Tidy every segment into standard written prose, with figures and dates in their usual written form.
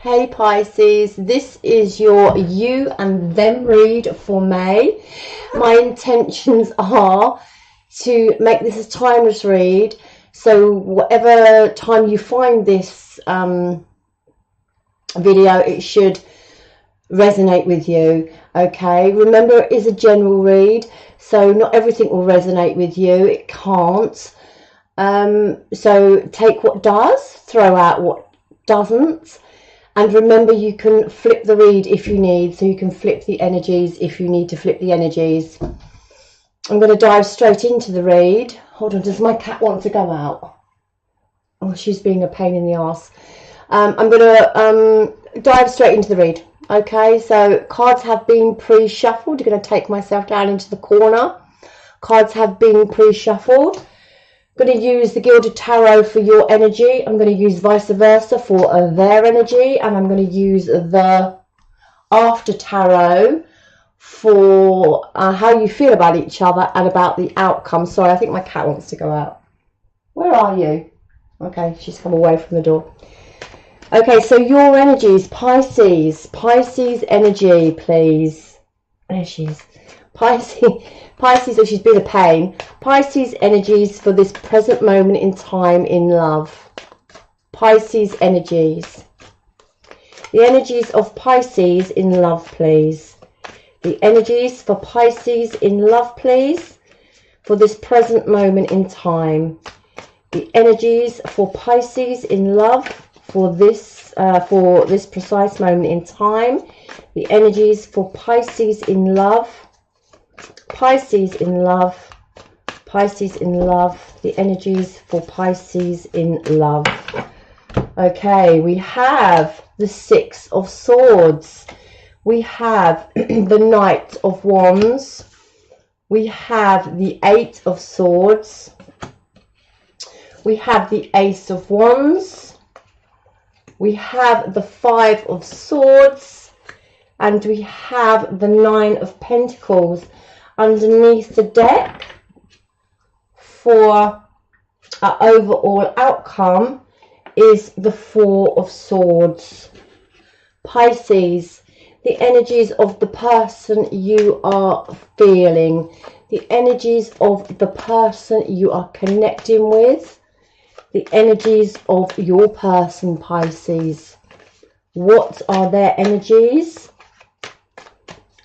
Hey Pisces, this is your you and them read for May. My intentions are to make this a timeless read, so whatever time you find this video, it should resonate with you. Okay, remember it is a general read, so not everything will resonate with you. It can't. So take what does, throw out what doesn't. And remember, you can flip the read if you need, so you can flip the energies if you need to flip the energies. I'm going to dive straight into the read. Hold on, does my cat want to go out? Oh, she's being a pain in the ass. I'm going to dive straight into the read. Okay, so cards have been pre-shuffled. You're going to take myself down into the corner. Cards have been pre-shuffled. I'm going to use the Gilded Tarot for your energy. I'm going to use vice versa for their energy. And I'm going to use the After Tarot for how you feel about each other and about the outcome. Sorry, I think my cat wants to go out. Where are you? Okay, she's come away from the door. Okay, so your energies, Pisces. Pisces energy, please. There she is. Pisces, oh, she's been a pain. Pisces energies for this present moment in time in love. Pisces energies. The energies of Pisces in love, please. The energies for Pisces in love, please, for this present moment in time. The energies for Pisces in love for this precise moment in time. The energies for Pisces in love. Pisces in love, Pisces in love, the energies for Pisces in love. Okay, we have the Six of Swords, we have the Knight of Wands, we have the Eight of Swords, we have the Ace of Wands, we have the Five of Swords, and we have the Nine of Pentacles. Underneath the deck for our overall outcome is the Four of Swords. Pisces, the energies of the person you are feeling, the energies of the person you are connecting with, the energies of your person, Pisces. What are their energies?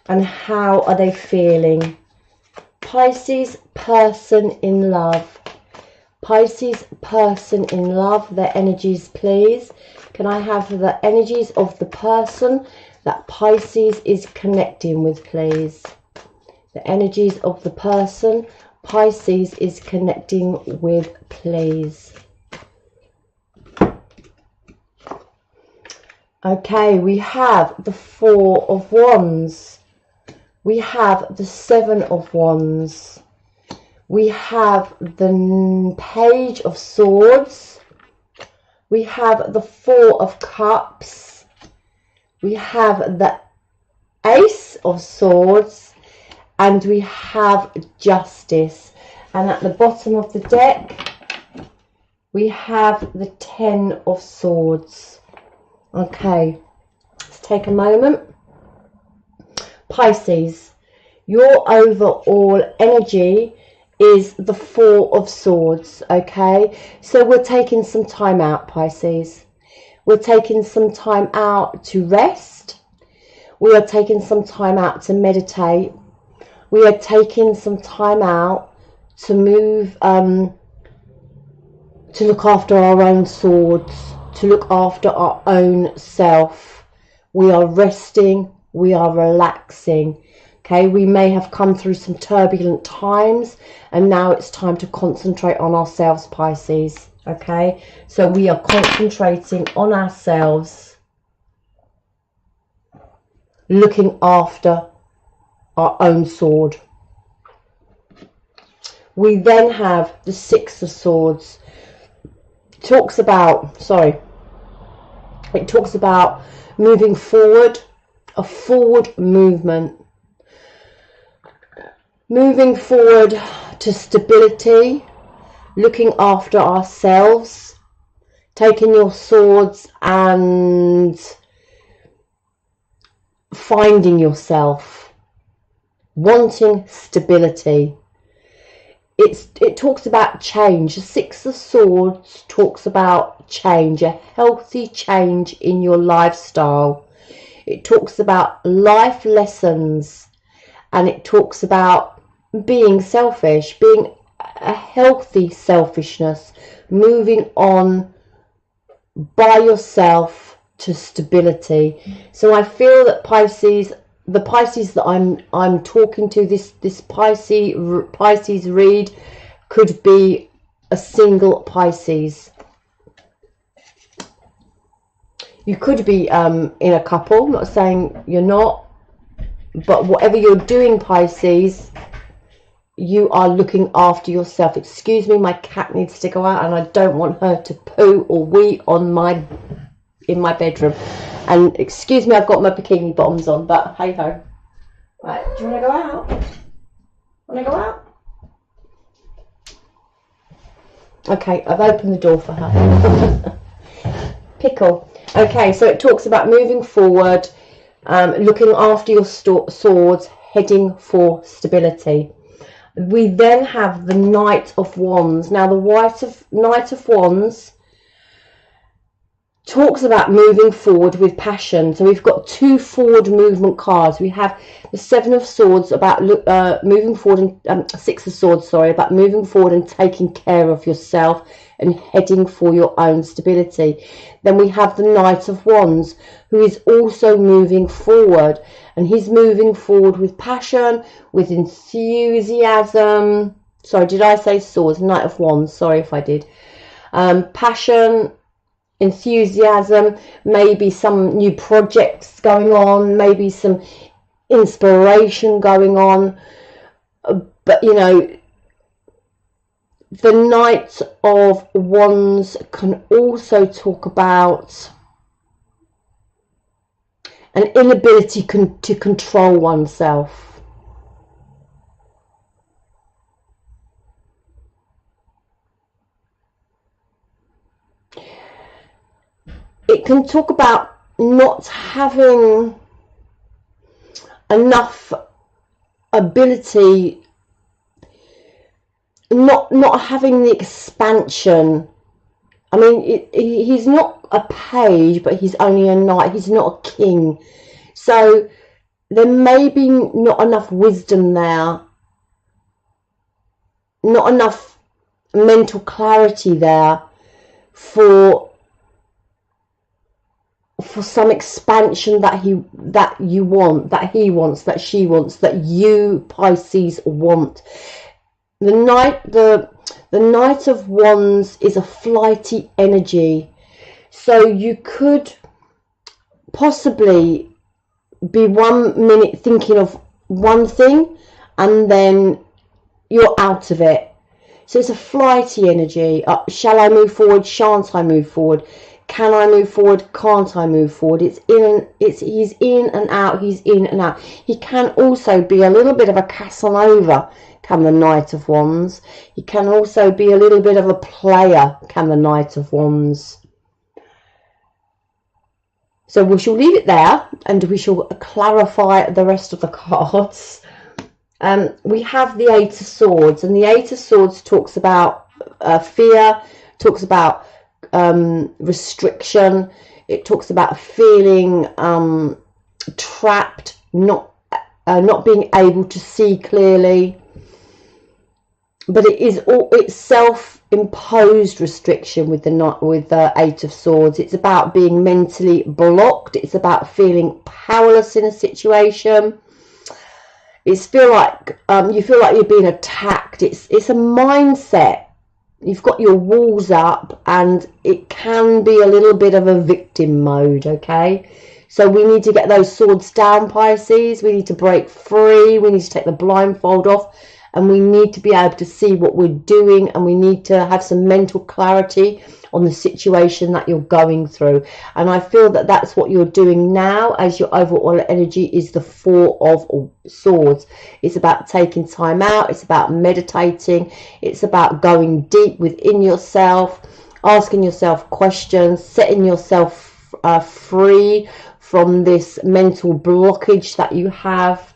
And how are they feeling? Pisces person in love. Pisces person in love, their energies, please. Can I have the energies of the person that Pisces is connecting with, please? The energies of the person Pisces is connecting with, please. Okay, we have the Four of Wands. We have the Seven of Wands. We have the Page of Swords. We have the Four of Cups. We have the Ace of Swords. And we have Justice. And at the bottom of the deck, we have the Ten of Swords. Okay, let's take a moment. Pisces, your overall energy is the Four of Swords. Okay, so we're taking some time out, Pisces. We're taking some time out to rest. We are taking some time out to meditate. We are taking some time out to move, to look after our own swords, to look after our own self. We are resting. We are relaxing. Okay, we may have come through some turbulent times and now it's time to concentrate on ourselves, Pisces. Okay, so we are concentrating on ourselves, looking after our own sword. We then have the Six of Swords. It talks about moving forward. A forward movement, moving forward to stability, looking after ourselves, taking your swords and finding yourself, wanting stability. It talks about change. The Six of Swords talks about change, a healthy change in your lifestyle. It talks about life lessons, and it talks about being selfish, being a healthy selfishness, moving on by yourself to stability. So I feel that Pisces, the Pisces that I'm talking to, this Pisces read could be a single Pisces. You could be in a couple. I'm not saying you're not, but whatever you're doing, Pisces, you are looking after yourself. Excuse me, my cat needs to go out, and I don't want her to poo or wee on in my bedroom. And excuse me, I've got my bikini bottoms on, but hey ho. Right, do you want to go out? Want to go out? Okay, I've opened the door for her. Pickle. Okay, so it talks about moving forward, looking after your swords, heading for stability. We then have the Knight of Wands. Now, the Knight of Wands talks about moving forward with passion. So we've got two forward movement cards. We have the Seven of Swords about moving forward, and Six of Swords, sorry, about moving forward and taking care of yourself and heading for your own stability. Then we have the Knight of Wands, who is also moving forward, and he's moving forward with passion, with enthusiasm. Sorry, did I say swords? Knight of Wands, sorry if I did. Passion, enthusiasm, maybe some new projects going on, maybe some inspiration going on. But you know, the Knight of Wands can also talk about an inability to control oneself. It can talk about not having enough ability, not having the expansion. I mean, he's not a page, but he's only a knight. He's not a king. So there may be not enough wisdom there, not enough mental clarity there for some expansion that he wants, that she wants, that you, Pisces, want. The Knight of Wands is a flighty energy, so you could possibly be 1 minute thinking of one thing and then you're out of it. So it's a flighty energy. Shall I move forward? Shan't I move forward? Can I move forward? Can't I move forward? He's in and out. He's in and out. He can also be a little bit of a Casanova, can the Knight of Wands. He can also be a little bit of a player, can the Knight of Wands. So we shall leave it there, and we shall clarify the rest of the cards. We have the Eight of Swords, and the Eight of Swords talks about fear, talks about restriction. It talks about feeling trapped, not being able to see clearly. But it's self-imposed restriction with the Eight of Swords. It's about being mentally blocked. It's about feeling powerless in a situation. You feel like you're being attacked. It's a mindset. You've got your walls up, and it can be a little bit of a victim mode. Okay, so we need to get those swords down, Pisces. We need to break free. We need to take the blindfold off, and we need to be able to see what we're doing, and we need to have some mental clarity on the situation that you're going through. And I feel that that's what you're doing now, as your overall energy is the Four of Swords. It's about taking time out. It's about meditating. It's about going deep within yourself, asking yourself questions, setting yourself free from this mental blockage that you have,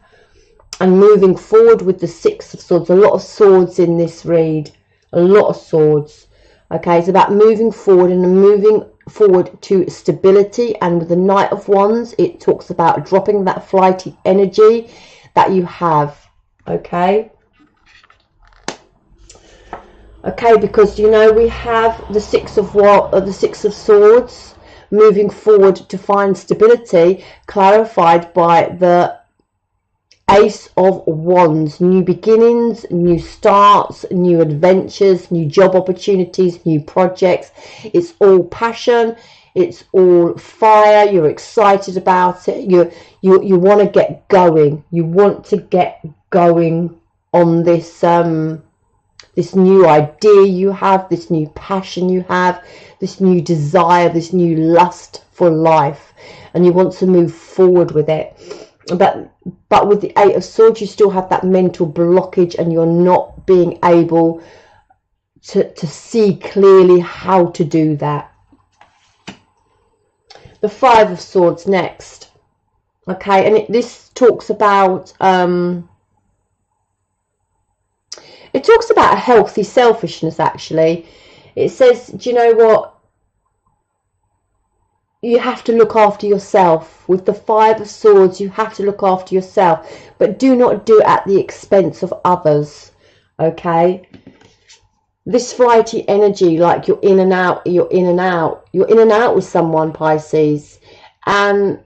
and moving forward with the Six of Swords. A lot of swords in this read, a lot of swords. Okay, it's about moving forward and moving forward to stability. And with the Knight of Wands, it talks about dropping that flighty energy that you have. Okay, because you know we have the Six of Swords, moving forward to find stability, clarified by the Ace of Wands. New beginnings, new starts, new adventures, new job opportunities, new projects. It's all passion, it's all fire. You're excited about it. You want to get going. You want to get going on this this new idea you have, this new passion you have, this new desire, this new lust for life, and you want to move forward with it. But with the Eight of Swords, you still have that mental blockage, and you're not being able to see clearly how to do that. The Five of Swords next. Okay, and this talks about it talks about a healthy selfishness. Actually, it says, do you know what? You have to look after yourself. With the Five of Swords, you have to look after yourself, but do not do it at the expense of others. Okay, this flighty energy, like you're in and out, you're in and out with someone, Pisces. And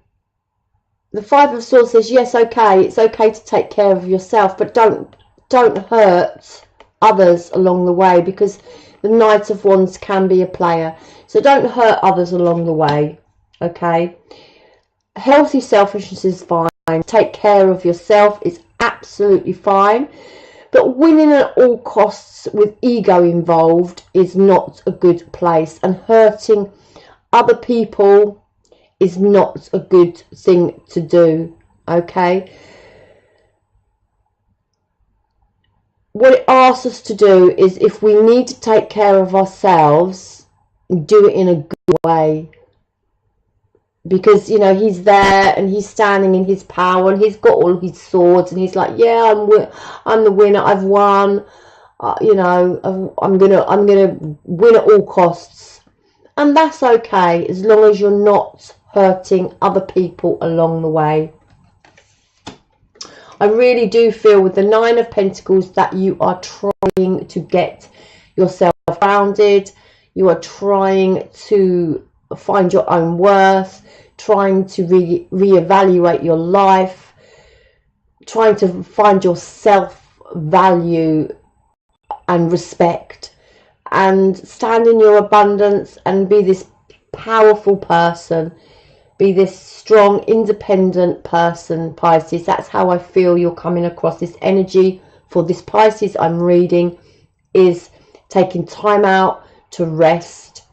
the Five of Swords says, yes, okay, it's okay to take care of yourself, but don't hurt others along the way, because the Knight of Wands can be a player. So don't hurt others along the way. Okay, healthy selfishness is fine. Take care of yourself is absolutely fine, but winning at all costs with ego involved is not a good place, and hurting other people is not a good thing to do. Okay, what it asks us to do is, if we need to take care of ourselves, do it in a good way. Because, you know, he's there and he's standing in his power and he's got all his swords and he's like, yeah, I'm the winner, I've won, you know, I'm gonna win at all costs. And that's okay, as long as you're not hurting other people along the way. I really do feel with the Nine of Pentacles that you are trying to get yourself grounded. You are trying to find your own worth, trying to reevaluate your life, trying to find your self-value and respect, and stand in your abundance and be this powerful person, be this strong, independent person, Pisces. That's how I feel you're coming across. This energy for this Pisces I'm reading is taking time out to rest,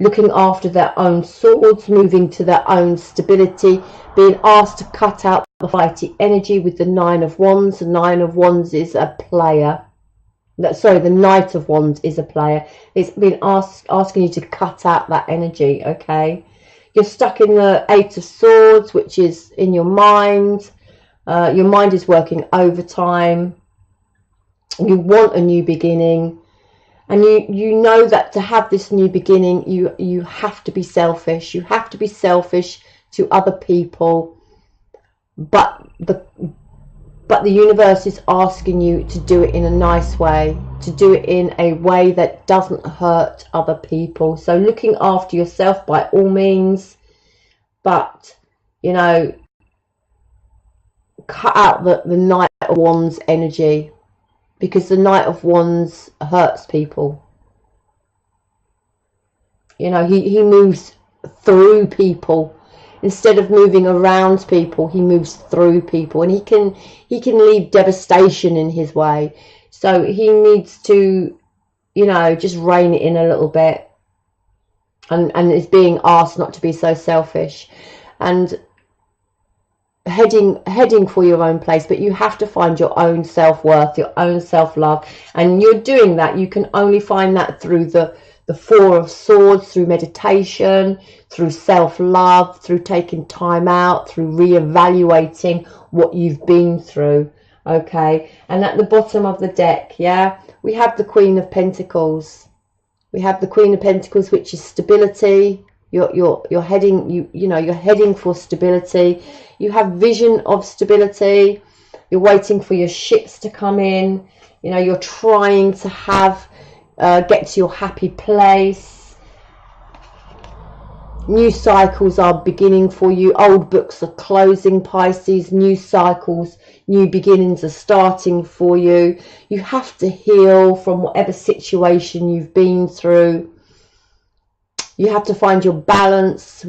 looking after their own swords, moving to their own stability, being asked to cut out the flighty energy with the Nine of Wands. The Nine of Wands is a player. Sorry, the Knight of Wands is a player. It's been asking you to cut out that energy, okay? You're stuck in the Eight of Swords, which is in your mind. Your mind is working overtime. You want a new beginning. And you know that to have this new beginning, you have to be selfish. You have to be selfish to other people. But the universe is asking you to do it in a nice way, to do it in a way that doesn't hurt other people. So looking after yourself by all means, but, you know, cut out the Knight of Wands energy, because the Knight of Wands hurts people. You know, he moves through people. Instead of moving around people, he moves through people, and he can leave devastation in his way. So he needs to, you know, just rein it in a little bit, and is being asked not to be so selfish and heading for your own place. But you have to find your own self-worth, your own self-love, and you're doing that. You can only find that through the the Four of Swords through meditation, through self-love, through taking time out, through reevaluating what you've been through. Okay, and at the bottom of the deck, yeah, we have the Queen of Pentacles. We have the Queen of Pentacles, which is stability. You're heading, you're heading for stability. You have vision of stability. You're waiting for your ships to come in. You know, you're trying to have get to your happy place. New cycles are beginning for you. Old books are closing, Pisces. New cycles, new beginnings are starting for you. You have to heal from whatever situation you've been through. You have to find your balance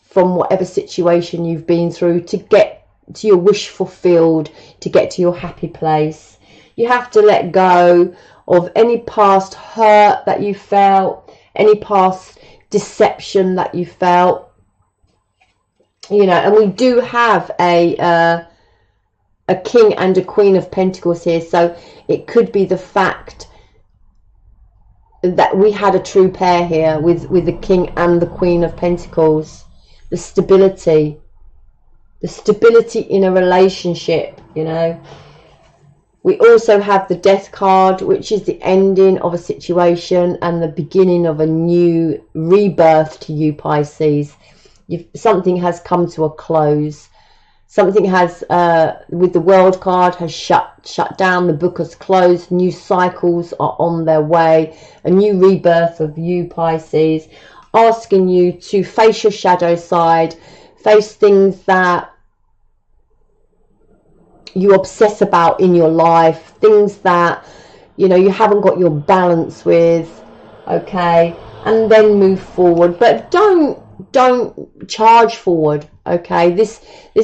from whatever situation you've been through to get to your wish fulfilled, to get to your happy place. You have to let go of any past hurt that you felt, any past deception that you felt, you know. And we do have a King and a Queen of Pentacles here, so it could be the fact that we had a true pair here with the King and the Queen of Pentacles. The stability in a relationship, you know. We also have the Death card, which is the ending of a situation and the beginning of a new rebirth to you, Pisces. Something has come to a close. Something has, with the World card, has shut down. The book has closed. New cycles are on their way. A new rebirth of you, Pisces, asking you to face your shadow side, face things that you obsess about in your life, things that, you know, you haven't got your balance with, okay, and then move forward. But don't charge forward, okay. This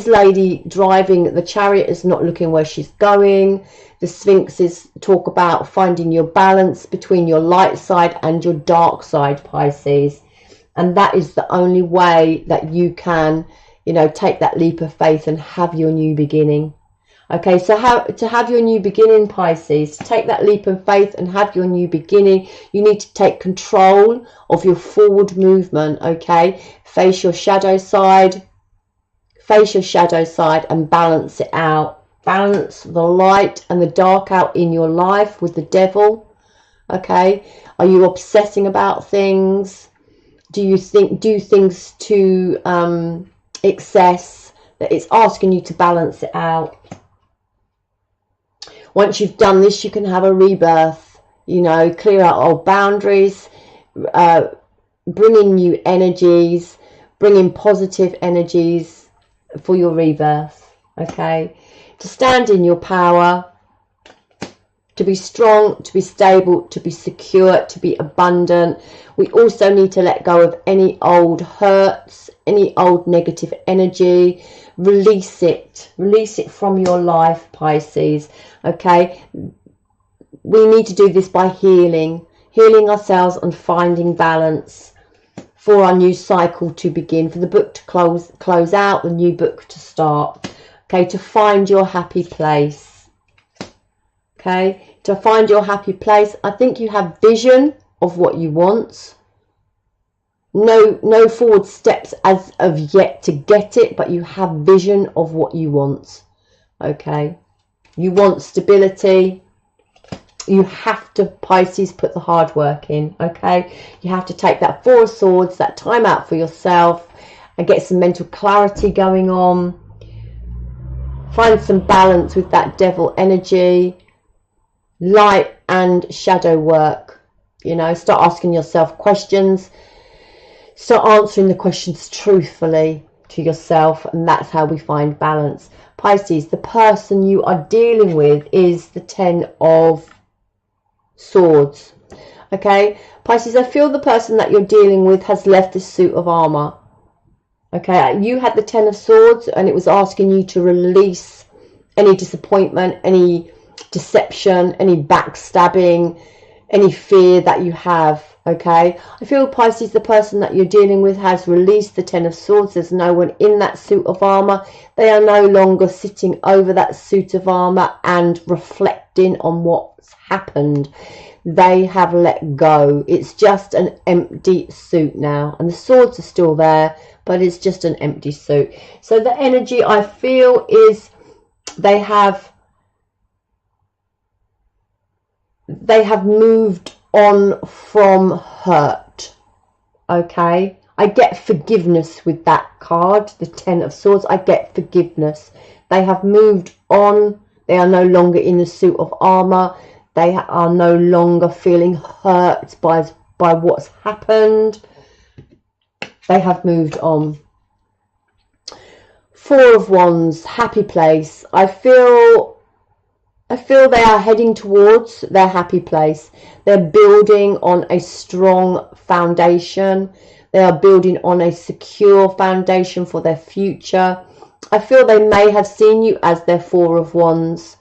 lady driving the chariot is not looking where she's going. The Sphinxes talk about finding your balance between your light side and your dark side, Pisces, and that is the only way that you can, you know, take that leap of faith and have your new beginning. Okay, so to have your new beginning, Pisces, to take that leap of faith and have your new beginning, you need to take control of your forward movement, okay? Face your shadow side and balance it out. Balance the light and the dark out in your life with the Devil, okay? Are you obsessing about things? Do things to excess? That it's asking you to balance it out. Once you've done this, you can have a rebirth, you know, clear out old boundaries, bring in new energies, bring in positive energies for your rebirth, okay? To stand in your power, to be strong, to be stable, to be secure, to be abundant. We also need to let go of any old hurts, any old negative energy. Release it from your life, Pisces, okay? We need to do this by healing ourselves and finding balance for our new cycle to begin, for the book to close out, the new book to start, okay? To find your happy place, okay? To find your happy place. I think you have vision of what you want. No forward steps as of yet to get it, but you have vision of what you want, okay? You want stability. You have to, Pisces, put the hard work in, okay? You have to take that Four of Swords, that time out for yourself and get some mental clarity going on. Find some balance with that Devil energy. Light and shadow work, you know. Start asking yourself questions. Start answering the questions truthfully to yourself, and that's how we find balance. Pisces, the person you are dealing with is the Ten of Swords, okay? Pisces, I feel the person that you're dealing with has left this suit of armor, okay? You had the Ten of Swords, and it was asking you to release any disappointment, any deception, any backstabbing, any fear that you have, Okay, I feel, Pisces, the person that you're dealing with has released the Ten of Swords. There's no one in that suit of armor. They are no longer sitting over that suit of armor and reflecting on what's happened. They have let go. It's just an empty suit now, and the swords are still there, but it's just an empty suit. So the energy I feel is they have moved on from hurt. Okay, I get forgiveness with that card, the Ten of Swords. I get forgiveness. They have moved on. They are no longer in the suit of armor. They are no longer feeling hurt by what's happened. They have moved on. Four of Wands, happy place. I feel they are heading towards their happy place. They're building on a strong foundation. They are building on a secure foundation for their future. I feel they may have seen you as their Four of Wands,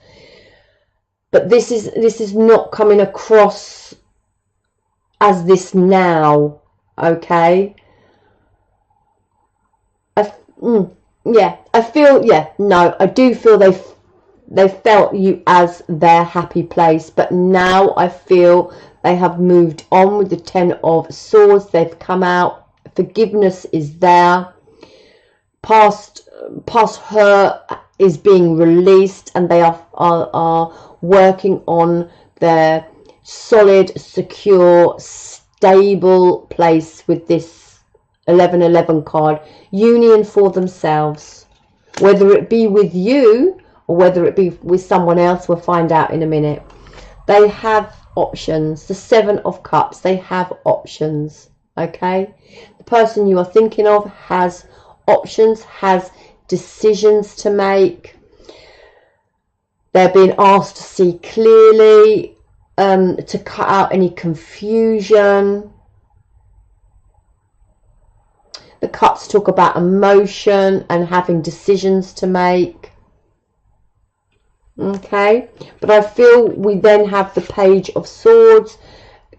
but this is not coming across as this now. Okay. I do feel they felt you as their happy place, but now I feel they have moved on with the Ten of Swords. They've come out. Forgiveness is there. Past hurt is being released, and they are working on their solid, secure, stable place with this 1111 card. Union for themselves, whether it be with you or whether it be with someone else, we'll find out in a minute. They have options. The Seven of Cups, they have options. Okay, the person you are thinking of has options, has decisions to make. They're being asked to see clearly, to cut out any confusion. The Cups talk about emotion and having decisions to make. Okay, but I feel we then have the Page of Swords,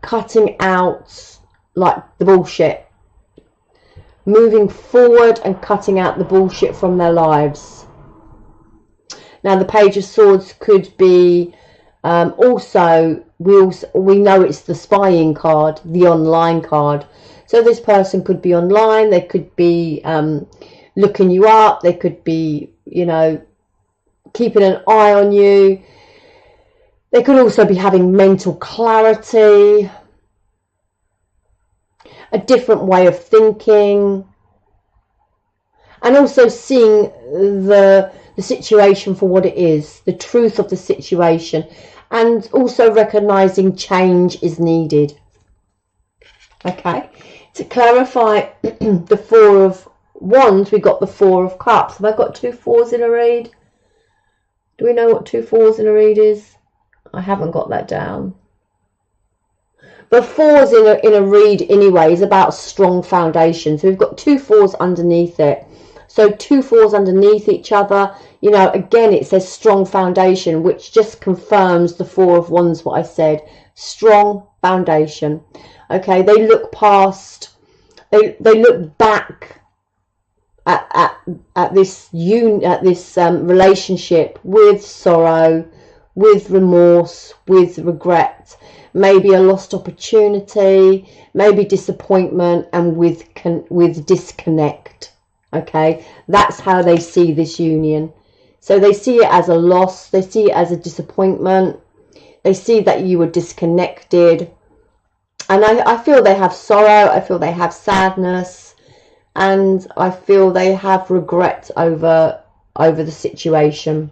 cutting out like the bullshit, moving forward and cutting out the bullshit from their lives. Now the Page of Swords could be also we know it's the spying card, the online card. So this person could be online, they could be looking you up, they could be, you know, keeping an eye on you. They could also be having mental clarity, a different way of thinking, and also seeing the situation for what it is, the truth of the situation, and also recognizing change is needed. Okay, to clarify the Four of Wands, we got the Four of Cups. Have I got two fours in a read? Do we know what two fours in a read is? I haven't got that down. But fours in a read anyway is about strong foundation. So we've got two fours underneath it. So two fours underneath each other. You know, again, it says strong foundation, which just confirms the Four of Wands, what I said. Strong foundation. Okay, they look past, they look back at this relationship with sorrow, with remorse, with regret, maybe a lost opportunity, maybe disappointment, and with disconnect. Okay, that's how they see this union. So they see it as a loss, they see it as a disappointment, they see that you were disconnected, and I feel they have sorrow, I feel they have sadness, and I feel they have regret over the situation.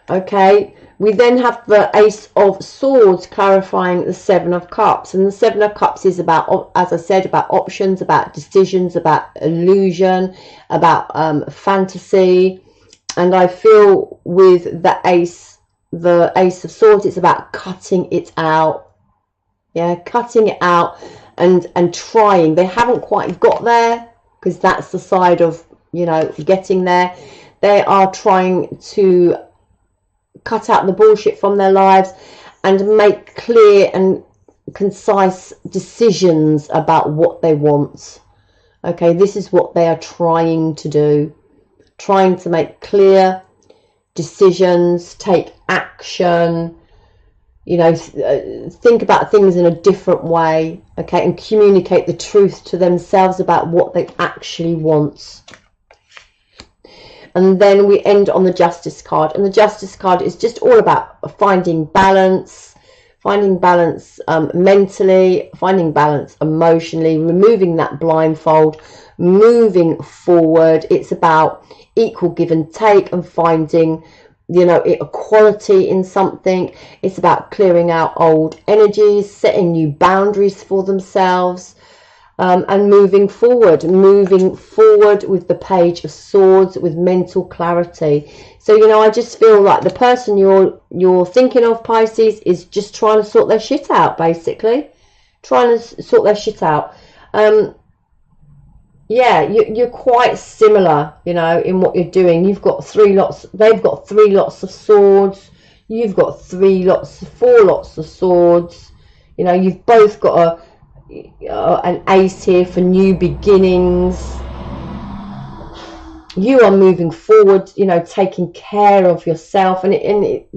Okay, we then have the Ace of Swords clarifying the Seven of Cups, and the Seven of Cups is about, as I said, about options, about decisions, about illusion, about fantasy. And I feel with the Ace of Swords, it's about cutting it out. Yeah, cutting it out and trying. They haven't quite got there, because that's the side of, you know, getting there. They are trying to cut out the bullshit from their lives and make clear and concise decisions about what they want. Okay, this is what they are trying to do, trying to make clear decisions, take action, you know, think about things in a different way, okay, and communicate the truth to themselves about what they actually want. And then we end on the Justice card, and the Justice card is just all about finding balance, mentally, finding balance emotionally, removing that blindfold, moving forward. It's about equal give and take and finding, you know, equality in something. It's about clearing out old energies, setting new boundaries for themselves, and moving forward with the Page of Swords, with mental clarity. So, you know, I just feel like the person you're thinking of, Pisces, is just trying to sort their shit out, basically. Trying to sort their shit out. Yeah, you're quite similar, you know, in what you're doing. You've got 3 lots, they've got 3 lots of swords. You've got 4 lots of swords. You know, you've both got an ace here for new beginnings. You are moving forward, you know, taking care of yourself, and it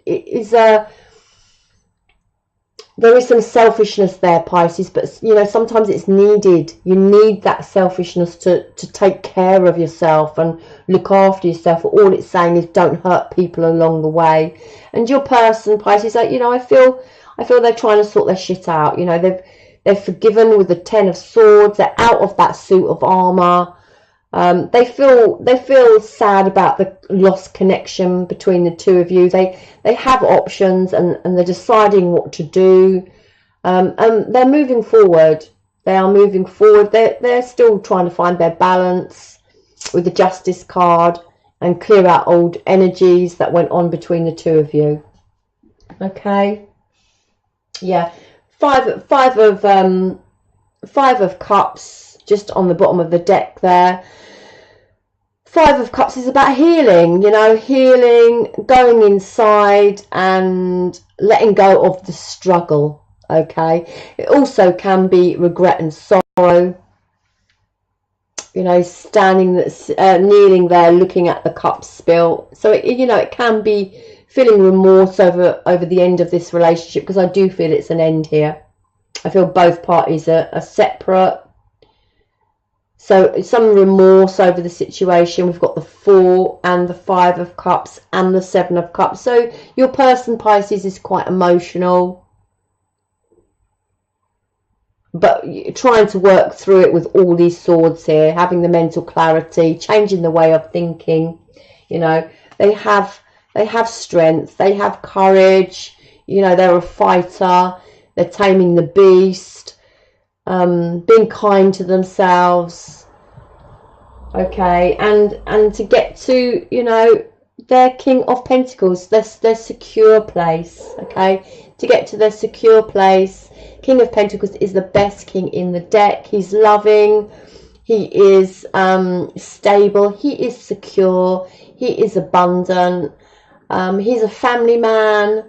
is a, there is some selfishness there, Pisces, but you know, sometimes it's needed. You need that selfishness to take care of yourself and look after yourself. All it's saying is don't hurt people along the way. And your person, Pisces, like, you know, I feel they're trying to sort their shit out. You know, they've forgiven with the 10 of Swords. They're out of that suit of armor. They feel sad about the lost connection between the two of you. They have options, and they're deciding what to do. And they're moving forward. They are moving forward. They're still trying to find their balance with the Justice card and clear out old energies that went on between the two of you. Okay. Yeah. Five of Cups just on the bottom of the deck there. 5 of Cups is about healing, you know, healing, going inside and letting go of the struggle, okay? It also can be regret and sorrow, you know, kneeling there, looking at the cups spill. So, you know, it can be feeling remorse over the end of this relationship, because I do feel it's an end here. I feel both parties are separate. So some remorse over the situation. We've got the 4 and the 5 of Cups and the 7 of Cups. So your person, Pisces, is quite emotional, but trying to work through it with all these swords here, having the mental clarity, changing the way of thinking. You know, they have strength, they have courage, you know, they're a fighter, they're taming the beast. Being kind to themselves, okay, and to get to, you know, their King of Pentacles, their secure place, okay, to get to their secure place. King of Pentacles is the best king in the deck. He's loving, he is stable, he is secure, he is abundant, he's a family man.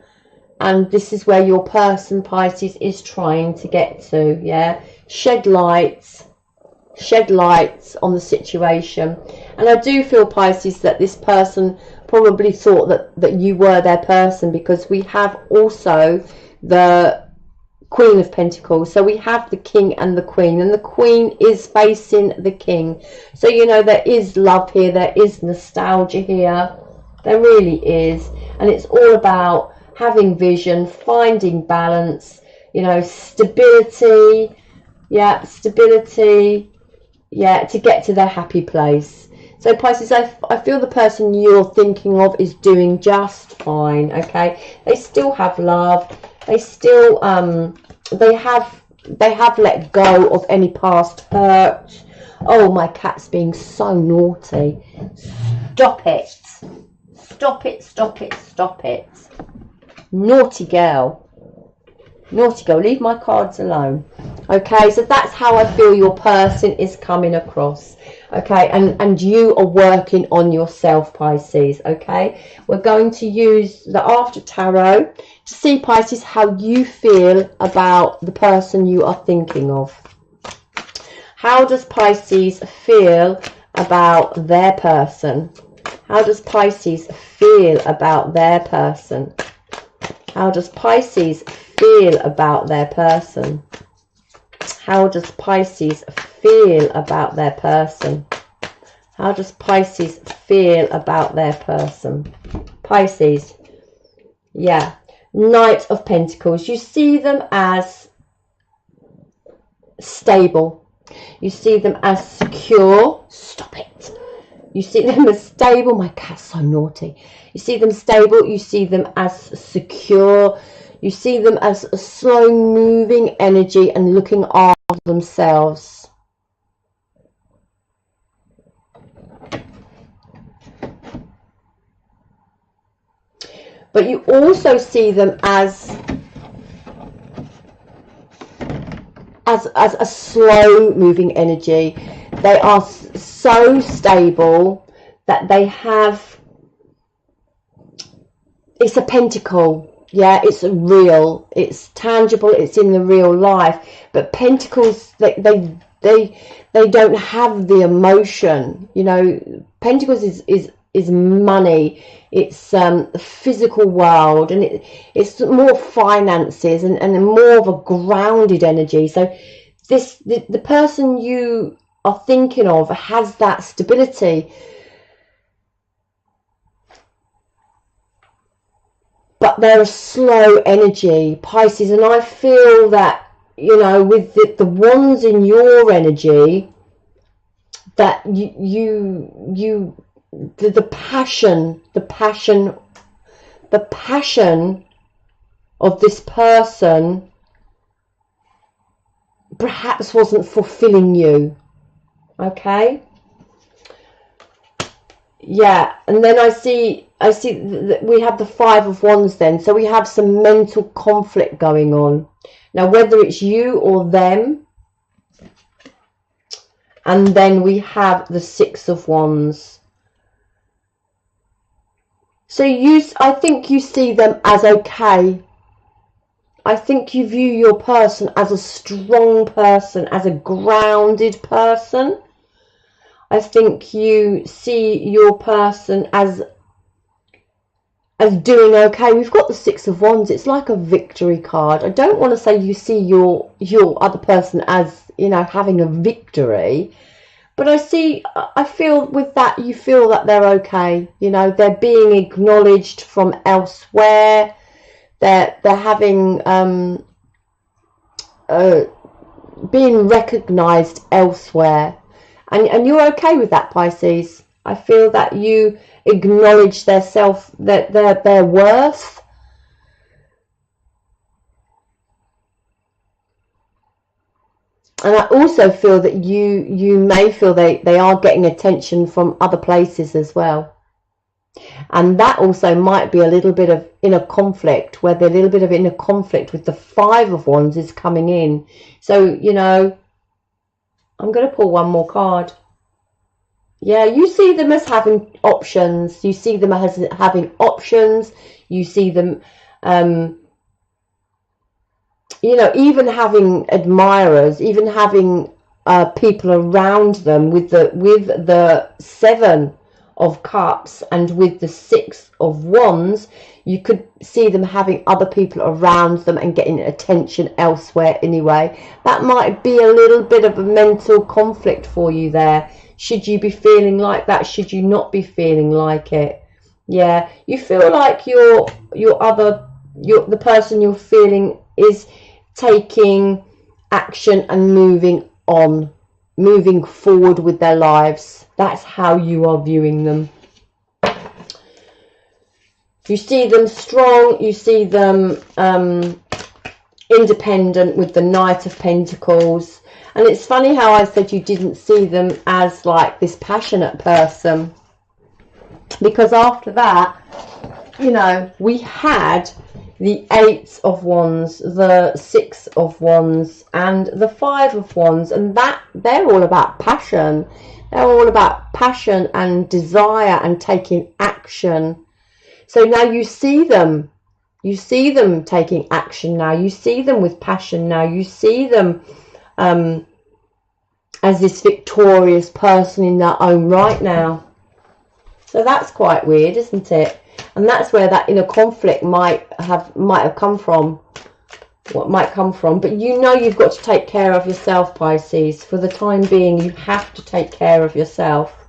And this is where your person, Pisces, is trying to get to, yeah? Shed light on the situation. And I do feel, Pisces, that this person probably thought that you were their person, because we have also the Queen of Pentacles. So we have the King and the Queen, and the Queen is facing the King. So, you know, there is love here, there is nostalgia here, there really is. And it's all about having vision, finding balance, you know, stability, yeah, stability, yeah, to get to their happy place. So Pisces, I feel the person you're thinking of is doing just fine, okay? They still have love, they still they have let go of any past hurt. Oh, my cat's being so naughty. Stop it, stop it, stop it, stop it. Naughty girl, leave my cards alone. Okay, so that's how I feel your person is coming across. Okay, and you are working on yourself, Pisces. Okay, we're going to use the After Tarot to see, Pisces, how you feel about the person you are thinking of. How does Pisces feel about their person? How does Pisces feel about their person? How does Pisces feel about their person? How does Pisces feel about their person? How does Pisces feel about their person? Pisces, yeah, Knight of Pentacles. You see them as stable. You see them as secure. Stop it. You see them as stable. My cat's so naughty. You see them stable. You see them as secure. You see them as a slow moving energy and looking after themselves. But you also see them as a slow moving energy. They are so stable that they have, it's a pentacle, yeah, it's real, it's tangible, it's in the real life. But pentacles, they don't have the emotion, you know. Pentacles is money, it's the physical world, and it's more finances and more of a grounded energy. So the person you are thinking of has that stability, but they're a slow energy, Pisces. And I feel that, you know, with the wands in your energy, that the passion of this person perhaps wasn't fulfilling you. Okay, yeah. And then I see that we have the Five of Wands then, so we have some mental conflict going on now, whether it's you or them. And then we have the Six of Wands. So I think you see them as okay. I think you view your person as a strong person, as a grounded person. I think you see your person as doing okay. We've got the Six of Wands. It's like a victory card. I don't want to say you see your other person as, you know, having a victory. But I feel with that, you feel that they're okay. You know, they're being acknowledged from elsewhere. They're having, being recognised elsewhere. And you're okay with that, Pisces. I feel that you acknowledge their worth. And I also feel that you may feel they are getting attention from other places as well. And that also might be a little bit of inner conflict, where the little bit of inner conflict with the Five of Wands is coming in. So, you know, I'm going to pull one more card. Yeah, you see them as having options. You see them as having options. You see them, you know, even having admirers, even having people around them. With the Seven of Cups and with the Six of Wands, you could see them having other people around them and getting attention elsewhere anyway. That might be a little bit of a mental conflict for you there. Should you be feeling like that? Should you not be feeling like it? Yeah, you feel like the person you're feeling is taking action and moving on, moving forward with their lives. That's how you are viewing them. You see them strong, you see them independent with the Knight of Pentacles. And it's funny how I said you didn't see them as like this passionate person, because after that, you know, we had the Eight of Wands, the Six of Wands, and the Five of Wands, and that they're all about passion. They're all about passion and desire and taking action. So now you see them You see them taking action now. You see them with passion now. You see them as this victorious person in their own right now. So that's quite weird, isn't it? And that's where that inner conflict might have come from. What might come from. But you know you've got to take care of yourself, Pisces. For the time being, you have to take care of yourself.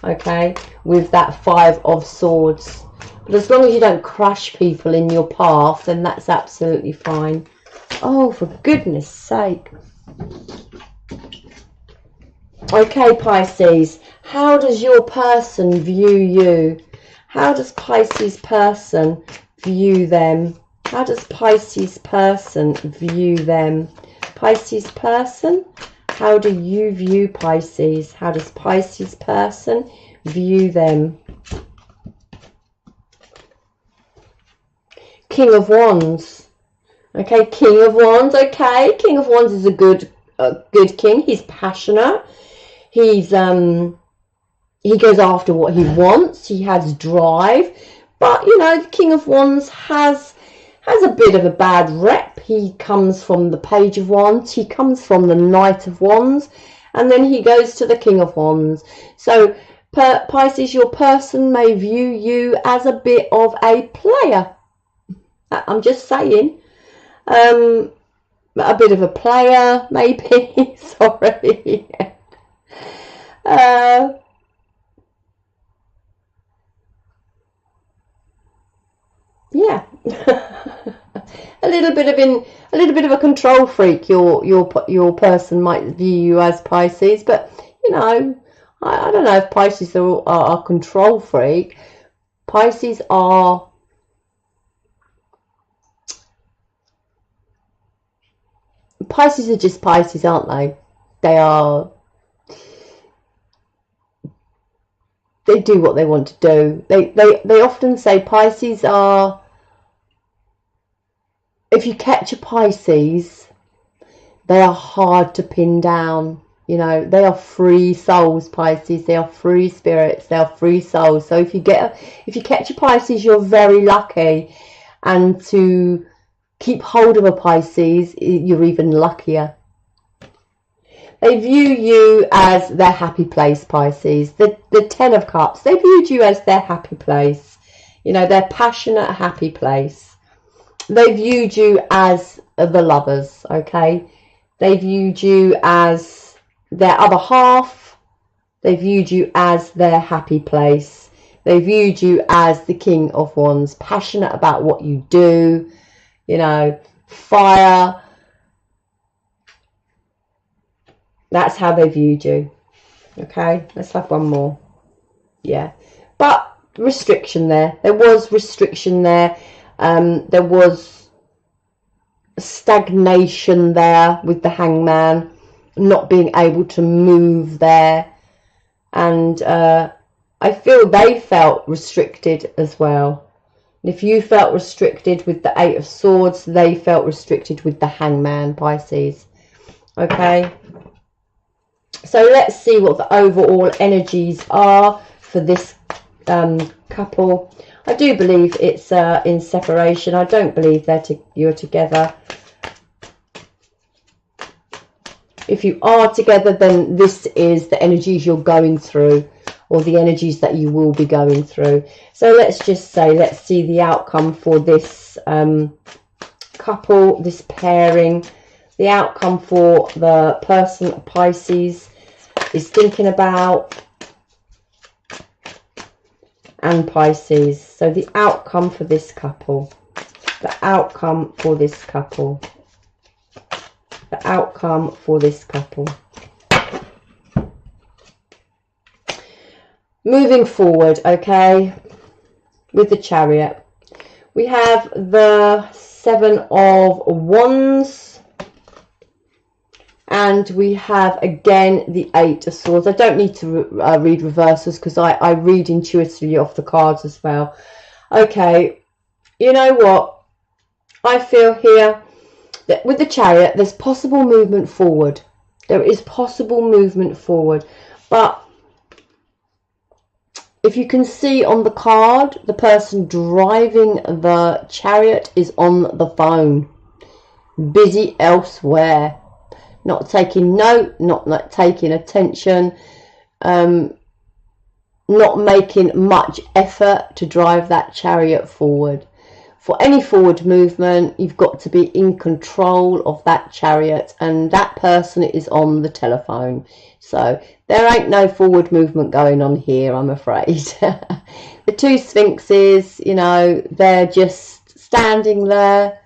Okay? With that 5 of Swords. But as long as you don't crush people in your path, then that's absolutely fine. Oh, for goodness sake. Okay, Pisces. How does your person view you? How does Pisces person view them? How does Pisces person view them? Pisces person, how do you view Pisces? How does Pisces person view them? King of Wands. Okay, King of Wands. Okay, King of Wands is a good king. He's passionate. He's he goes after what he wants. He has drive. But you know, the King of Wands has a bit of a bad rep. He comes from the Page of Wands. He comes from the Knight of Wands, and then he goes to the King of Wands. So Pisces, your person may view you as a bit of a player. I'm just saying, a bit of a player, maybe. Sorry. Yeah. a little bit of a control freak. Your person might view you as, Pisces, but you know, I don't know if Pisces are a control freak. Pisces are just Pisces, aren't they? They do what they want to do. They often say Pisces are, if you catch a Pisces, they are hard to pin down. You know, they are free souls, Pisces. They are free spirits. They are free souls. So if you catch a Pisces, you're very lucky. And to keep hold of a Pisces, you're even luckier. They view you as their happy place, Pisces. The 10 of Cups, they viewed you as their happy place. You know, their passionate, happy place. They viewed you as the Lovers, okay? They viewed you as their other half. They viewed you as their happy place. They viewed you as the King of Wands, passionate about what you do, you know, fire. That's how they viewed you. Okay, let's have one more. Yeah, but restriction there. There was restriction there. There was stagnation there with the Hangman, not being able to move there. And I feel they felt restricted as well. If you felt restricted with the 8 of Swords, they felt restricted with the Hangman, Pisces. Okay. So let's see what the overall energies are for this couple. I do believe it's in separation. I don't believe you're together. If you are together, then this is the energies you're going through, or the energies that you will be going through. So let's just say, let's see the outcome for this couple, this pairing. The outcome for the person Pisces is thinking about, and Pisces. So the outcome for this couple, the outcome for this couple, the outcome for this couple. Moving forward, okay, with the Chariot, we have the 7 of Wands. And we have, again, the 8 of Swords. I don't need to read reversals because I read intuitively off the cards as well. Okay, you know what? I feel here that with the Chariot, there's possible movement forward. There is possible movement forward. But if you can see on the card, the person driving the chariot is on the phone, busy elsewhere, not taking note, not taking attention, not making much effort to drive that chariot forward. For any forward movement, you've got to be in control of that chariot, and that person is on the telephone. So there ain't no forward movement going on here, I'm afraid. The two sphinxes, you know, they're just standing there,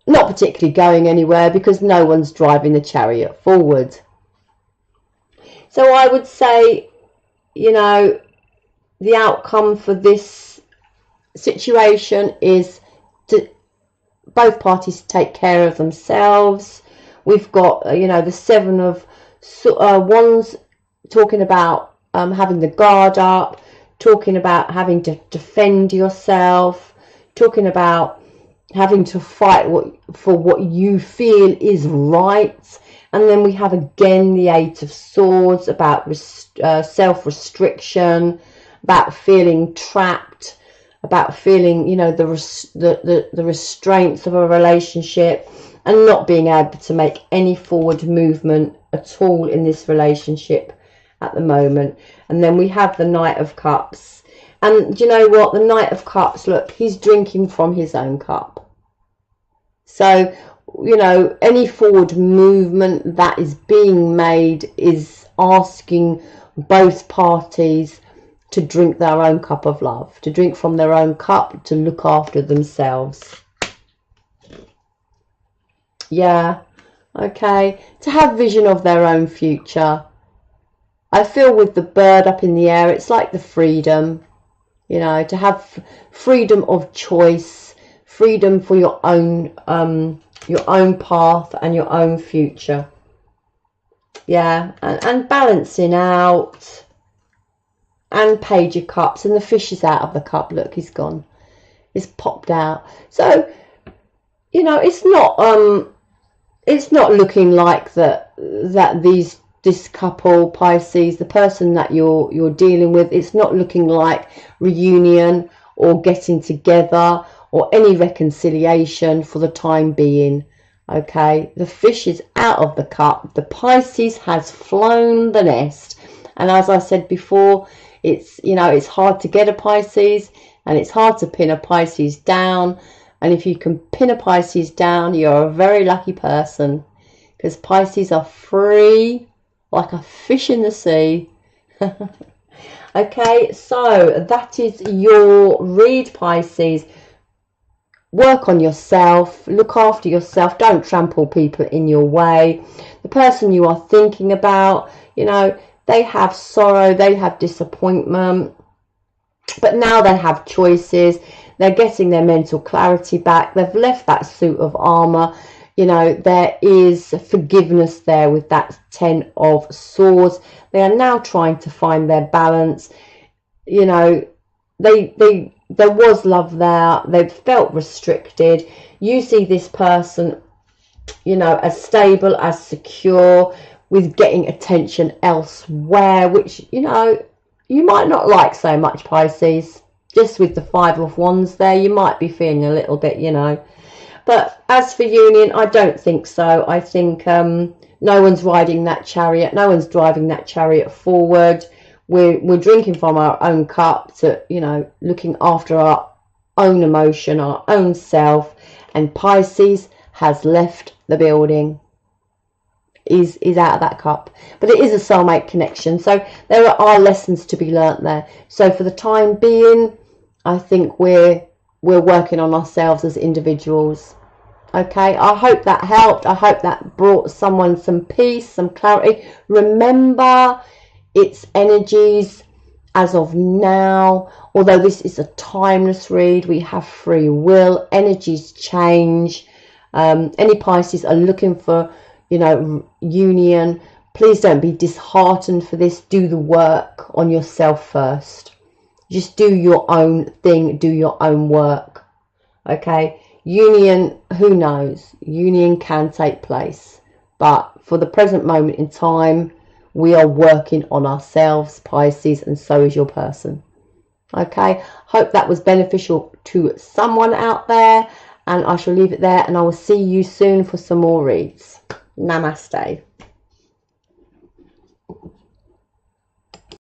not particularly going anywhere because no one's driving the chariot forward. So I would say, you know, the outcome for this situation is to both parties take care of themselves. We've got, you know, the Seven of Wands talking about having the guard up, talking about having to defend yourself, talking about having to fight for what you feel is right. And then we have again the Eight of Swords, about self-restriction, about feeling trapped, about feeling, you know, the restraints of a relationship, and not being able to make any forward movement at all in this relationship at the moment. And then we have the Knight of Cups. And do you know what? The Knight of Cups, look, he's drinking from his own cup. So, you know, any forward movement that is being made is asking both parties to drink their own cup of love, to drink from their own cup, to look after themselves. Yeah, okay, to have vision of their own future. I feel with the bird up in the air, it's like the freedom, you know, to have freedom of choice, freedom for your own path and your own future. Yeah, and balancing out. And Page of Cups, and the fish is out of the cup. Look, he's gone. He's popped out. So, you know, it's not looking like this couple, Pisces, the person that you're dealing with, it's not looking like reunion or getting together or any reconciliation for the time being. Okay, the fish is out of the cup. The Pisces has flown the nest, and as I said before, it's, you know, it's hard to get a Pisces, and it's hard to pin a Pisces down. And if you can pin a Pisces down, you're a very lucky person, because Pisces are free like a fish in the sea. Okay, so that is your read, Pisces. Work on yourself, look after yourself, don't trample people in your way. The person you are thinking about, you know, they have sorrow, they have disappointment, but now they have choices. They're getting their mental clarity back. They've left that suit of armor. You know, there is forgiveness there with that Ten of Swords. They are now trying to find their balance. You know, there was love there. They've felt restricted. You see this person, you know, as stable, as secure, with getting attention elsewhere, which, you know, you might not like so much, Pisces. Just with the Five of Wands there, you might be feeling a little bit, you know. But as for union, I don't think so. I think no one's riding that chariot. No one's driving that chariot forward. We're drinking from our own cup, to, you know, looking after our own emotion, our own self. And Pisces has left the building. Is out of that cup, but it is a soulmate connection, so there are lessons to be learnt there. So for the time being, I think we're working on ourselves as individuals. Okay, I hope that helped. I hope that brought someone some peace, some clarity. Remember, it's energies as of now. Although this is a timeless read, we have free will. Energies change. Any Pisces are looking for, you know, union. Please don't be disheartened for this. Do the work on yourself first. Just do your own thing, do your own work. Okay, union, who knows, union can take place, but for the present moment in time, We are working on ourselves, Pisces, and so is your person. Okay, hope that was beneficial to someone out there, and I shall leave it there, and I will see you soon for some more reads. Namaste.